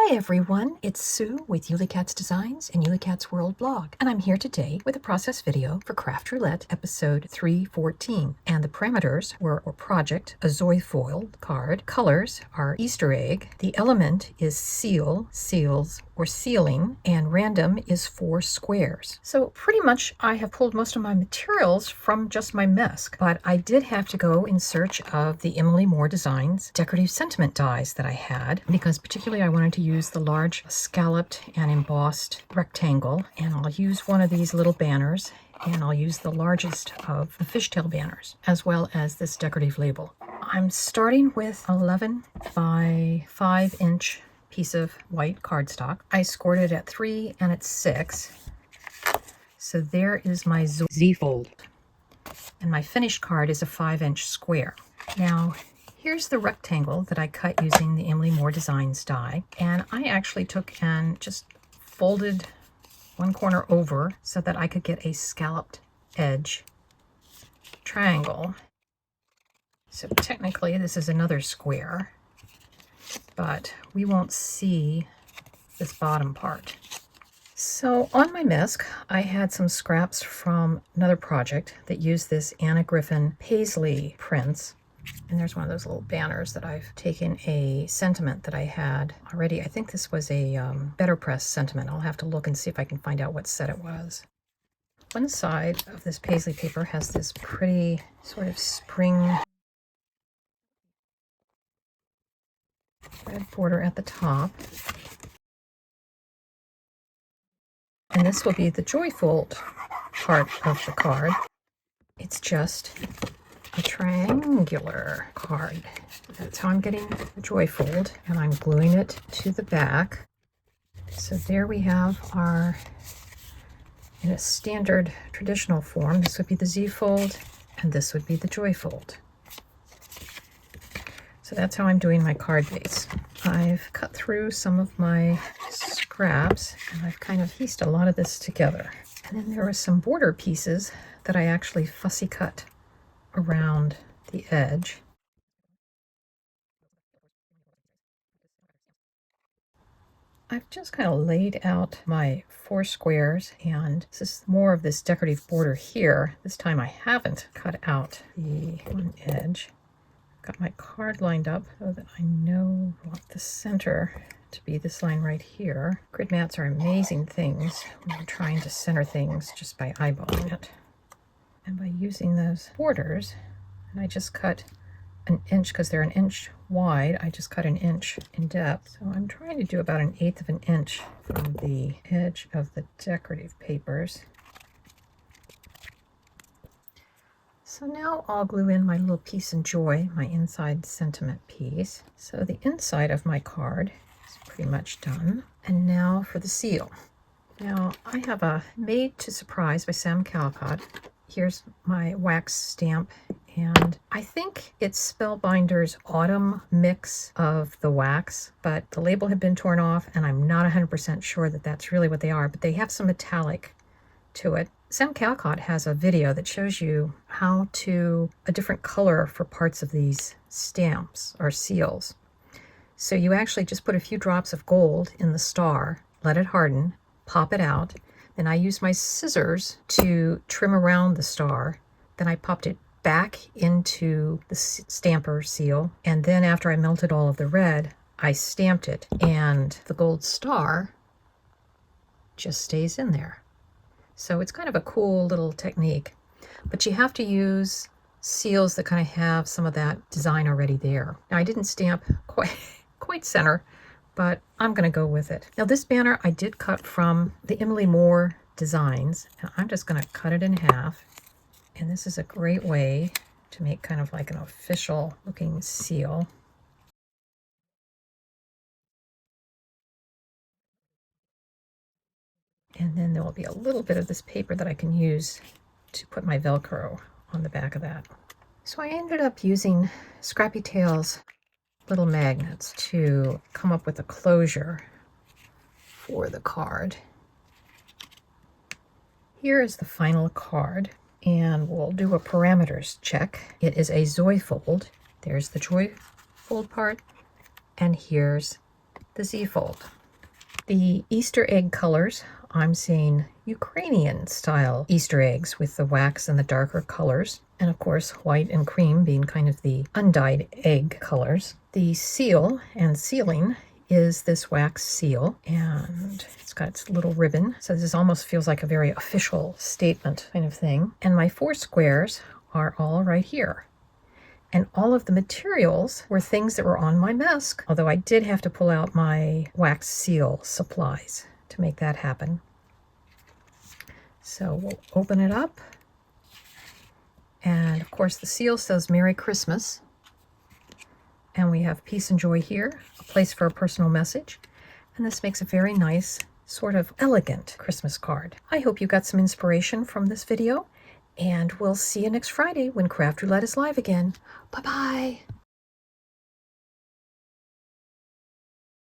Hi everyone, it's Sue with Ully Cat's Designs and Ully Cat's World blog, and I'm here today with a process video for Craft Roulette episode 314. And the parameters were or project, a Zoyfold card, colors are Easter egg, the element is seal, seals, or sealing, and random is 4 squares. So pretty much I have pulled most of my materials from just my mess, but I did have to go in search of the Emily Moore Designs decorative sentiment dies that I had, because particularly I wanted to use the large scalloped and embossed rectangle, and I'll use one of these little banners, and I'll use the largest of the fishtail banners, as well as this decorative label. I'm starting with 11 by 5 inch piece of white cardstock. I scored it at 3 and at 6. So there is my Zoyfold. And my finished card is a 5-inch square. Now, here's the rectangle that I cut using the Emily Moore Designs die. And I actually took and just folded one corner over so that I could get a scalloped edge triangle. So technically this is another square, but we won't see this bottom part. So on my misc, I had some scraps from another project that used this Anna Griffin Paisley prints. And there's one of those little banners that I've taken a sentiment that I had already. I think this was a Better Press sentiment. I'll have to look and see if I can find out what set it was. One side of this paisley paper has this pretty sort of spring red border at the top. And this will be the Zoyfold part of the card. It's just a triangular card. That's how I'm getting the Zoyfold, and I'm gluing it to the back. So there we have our, in a standard traditional form, this would be the Z-fold, and this would be the Zoyfold. So that's how I'm doing my card base. I've cut through some of my scraps, and I've kind of pieced a lot of this together. And then there were some border pieces that I actually fussy cut around the edge. I've just kind of laid out my 4 squares, and this is more of this decorative border here. This time I haven't cut out the one edge. Got my card lined up so that I know I want the center to be this line right here. Grid mats are amazing things when you're trying to center things just by eyeballing it. And by using those borders, and I just cut an inch because they're an inch wide, I just cut an inch in depth. So I'm trying to do about 1/8 of an inch from the edge of the decorative papers. So now I'll glue in my little Peace and Joy, my inside sentiment piece. So the inside of my card is pretty much done. And now for the seal. Now I have a Made to Surprise by Sam Callcott. Here's my wax stamp, and I think it's Spellbinder's Autumn mix of the wax, but the label had been torn off, and I'm not 100% sure that that's really what they are, but they have some metallic to it. Sam Callcott has a video that shows you how to a different color for parts of these stamps or seals. So you actually just put a few drops of gold in the star, let it harden, pop it out. Then I used my scissors to trim around the star. Then I popped it back into the stamper seal. And then after I melted all of the red, I stamped it. And the gold star just stays in there. So it's kind of a cool little technique, but you have to use seals that kind of have some of that design already there. Now I didn't stamp quite center, but I'm going to go with it. Now this banner I did cut from the Emily Moore Designs. Now I'm just going to cut it in half, and this is a great way to make kind of like an official looking seal. And then there will be a little bit of this paper that I can use to put my Velcro on the back of that. So I ended up using Scrappy Tails little magnets to come up with a closure for the card. Here is the final card, and we'll do a parameters check. It is a Zoyfold. There's the Zoyfold part, and here's the Z-fold. The Easter egg colors, I'm seeing Ukrainian style Easter eggs with the wax and the darker colors. And of course, white and cream being kind of the undyed egg colors. The seal and sealing is this wax seal, and it's got its little ribbon. So this almost feels like a very official statement kind of thing. And my 4 squares are all right here. And all of the materials were things that were on my mask, although I did have to pull out my wax seal supplies to make that happen. So we'll open it up. And of course the seal says Merry Christmas. And we have peace and joy here, a place for a personal message. And this makes a very nice, sort of elegant Christmas card. I hope you got some inspiration from this video. And we'll see you next Friday when Craft Roulette is live again. Bye-bye.